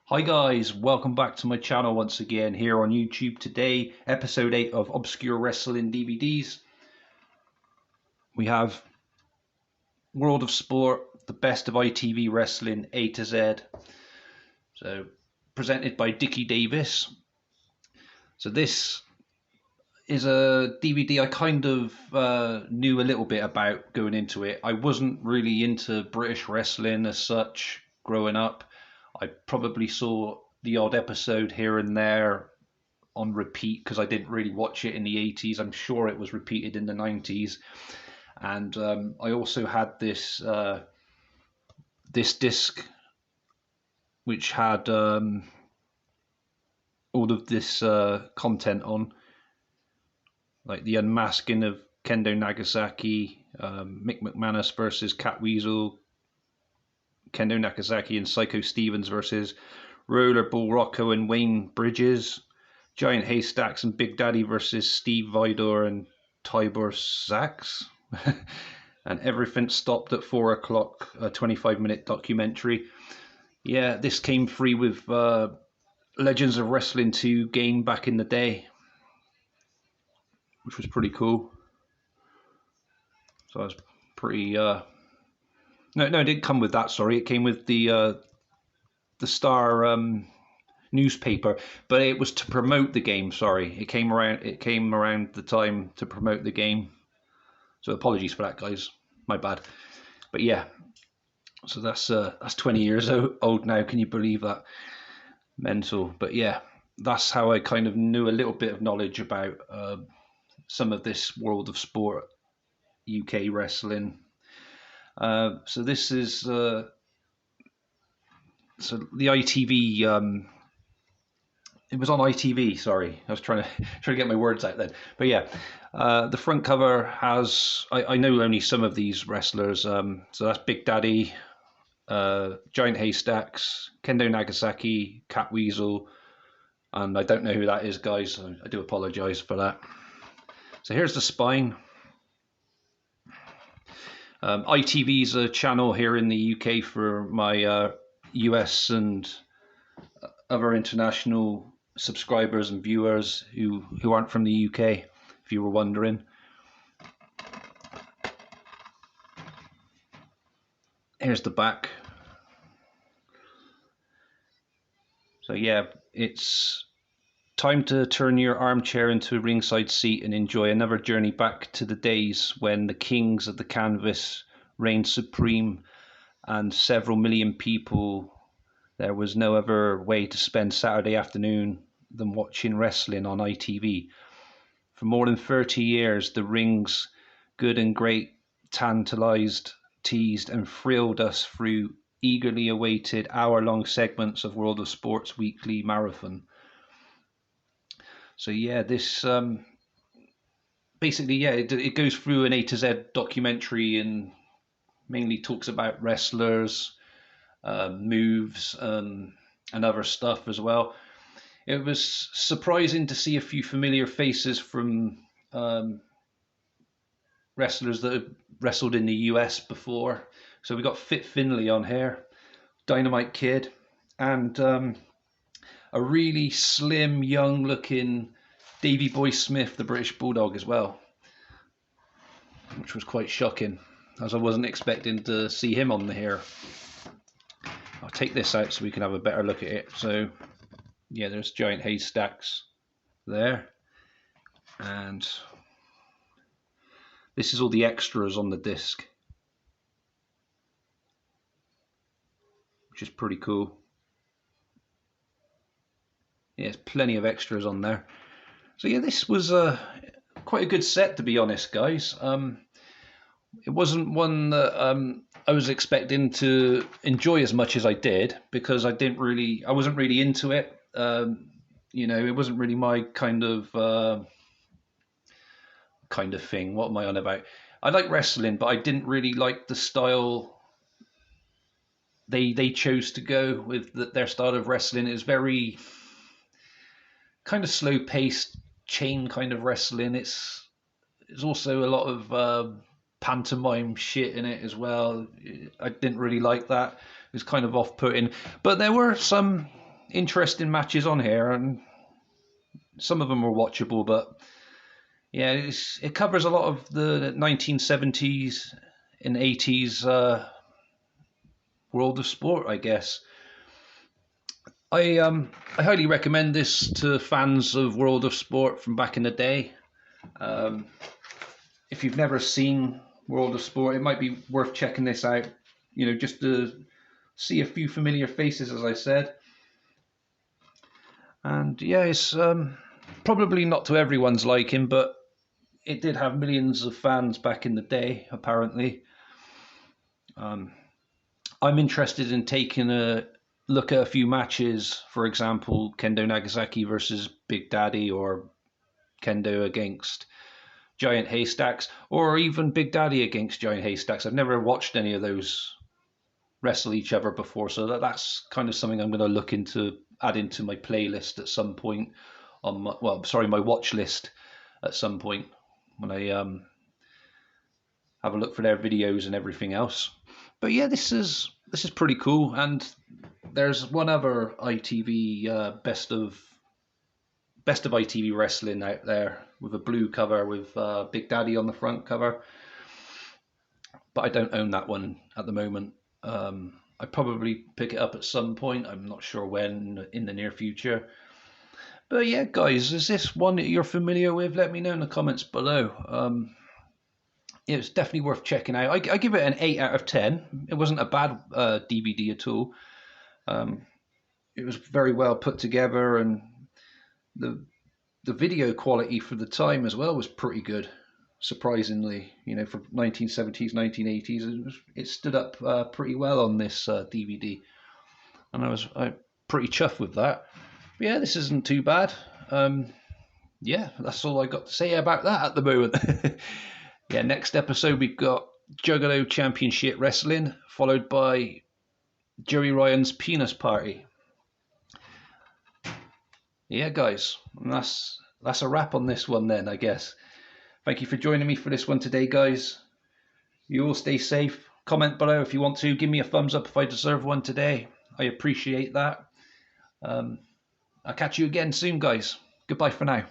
Hi guys, welcome back to my channel once again here on YouTube. Today, episode 8 of Obscure Wrestling DVDs. We have World of Sport, the best of ITV wrestling A to Z. So, presented by Dickie Davis. So this is a DVD I kind of knew a little bit about going into it. I wasn't really into British wrestling as such growing up. I probably saw the odd episode here and there on repeat because I didn't really watch it in the 80s. I'm sure it was repeated in the 90s. And I also had this disc which had all of this content on, like the unmasking of Kendo Nagasaki, Mick McManus versus Catweasel, Kendo Nagasaki and Psycho Stevens versus Rollerball Rocco and Wayne Bridges, Giant Haystacks and Big Daddy versus Steve Vidor and Tibor Sachs. And Everything Stopped at 4 o'clock, a 25-minute documentary. Yeah, this came free with Legends of Wrestling 2 game back in the day, which was pretty cool. So I was pretty... No, it didn't come with that, sorry. It came with the Star newspaper, but it was to promote the game. Sorry, it came around the time to promote the game. So apologies for that, guys. My bad. But yeah, so that's 20 years old now. Can you believe that? Mental. But yeah, that's how I kind of knew a little bit of knowledge about some of this World of Sport UK wrestling. So this is so the ITV. It was on ITV. Sorry, I was trying to get my words out then. But yeah, the front cover has I know only some of these wrestlers. So that's Big Daddy, Giant Haystacks, Kendo Nagasaki, Catweasel, and I don't know who that is, guys. I do apologise for that. So here's the spine. ITV's a channel here in the UK for my US and other international subscribers and viewers who aren't from the UK, if you were wondering. Here's the back. So yeah, it's time to turn your armchair into a ringside seat and enjoy another journey back to the days when the kings of the canvas reigned supreme and several million people. There was no other way to spend Saturday afternoon than watching wrestling on ITV. For more than 30 years, the ring's good and great tantalized, teased and thrilled us through eagerly awaited hour-long segments of World of Sport's weekly marathon. So yeah, this basically, yeah, it goes through an A to Z documentary and mainly talks about wrestlers, moves, and other stuff as well. It was surprising to see a few familiar faces from wrestlers that have wrestled in the US before. So we got Fit Finlay on here, Dynamite Kid, and a really slim, young-looking Davey Boy Smith, the British Bulldog, as well, which was quite shocking, as I wasn't expecting to see him on here. I'll take this out so we can have a better look at it. So yeah, there's Giant Haystacks there, and this is all the extras on the disc, which is pretty cool. Yeah, there's plenty of extras on there. So yeah, this was quite a good set, to be honest, guys. It wasn't one that I was expecting to enjoy as much as I did, because I wasn't really into it. You know, it wasn't really my kind of thing. What am I on about? I like wrestling, but I didn't really like the style they chose to go with. Their style of wrestling is very kind of slow paced chain kind of wrestling. It's also a lot of pantomime shit in it as well. I didn't really like that. It was kind of off-putting, but there were some interesting matches on here, and some of them are watchable, but yeah, it covers a lot of the 1970s and 80s world of sport, I guess. I highly recommend this to fans of World of Sport from back in the day. If you've never seen World of Sport, it might be worth checking this out. Just to see a few familiar faces, as I said. And yeah, it's probably not to everyone's liking, but it did have millions of fans back in the day, apparently. I'm interested in taking a look at a few matches, for example, Kendo Nagasaki versus Big Daddy, or Kendo against Giant Haystacks, or even Big Daddy against Giant Haystacks. I've never watched any of those wrestle each other before, so that's kind of something I'm going to look into, add into my playlist at some point on my watch list at some point when I have a look for their videos and everything else. But yeah, this is pretty cool. And there's one other ITV best of ITV wrestling out there with a blue cover with Big Daddy on the front cover, but I don't own that one at the moment. I probably pick it up at some point. I'm not sure when in the near future. But yeah, guys, is this one that you're familiar with? Let me know in the comments below. It's definitely worth checking out. I give it an 8 out of 10. It wasn't a bad DVD at all. It was very well put together, and the video quality for the time as well was pretty good. Surprisingly, for 1970s, 1980s, it stood up pretty well on this DVD, and I was pretty chuffed with that. But yeah, this isn't too bad. Yeah, that's all I got to say about that at the moment. Yeah, next episode we've got Juggalo Championship Wrestling, followed by Joey Ryan's Penis Party. Yeah, guys, that's a wrap on this one then, I guess. Thank you for joining me for this one today, guys. You all stay safe. Comment below if you want to. Give me a thumbs up if I deserve one today. I appreciate that. I'll catch you again soon, guys. Goodbye for now.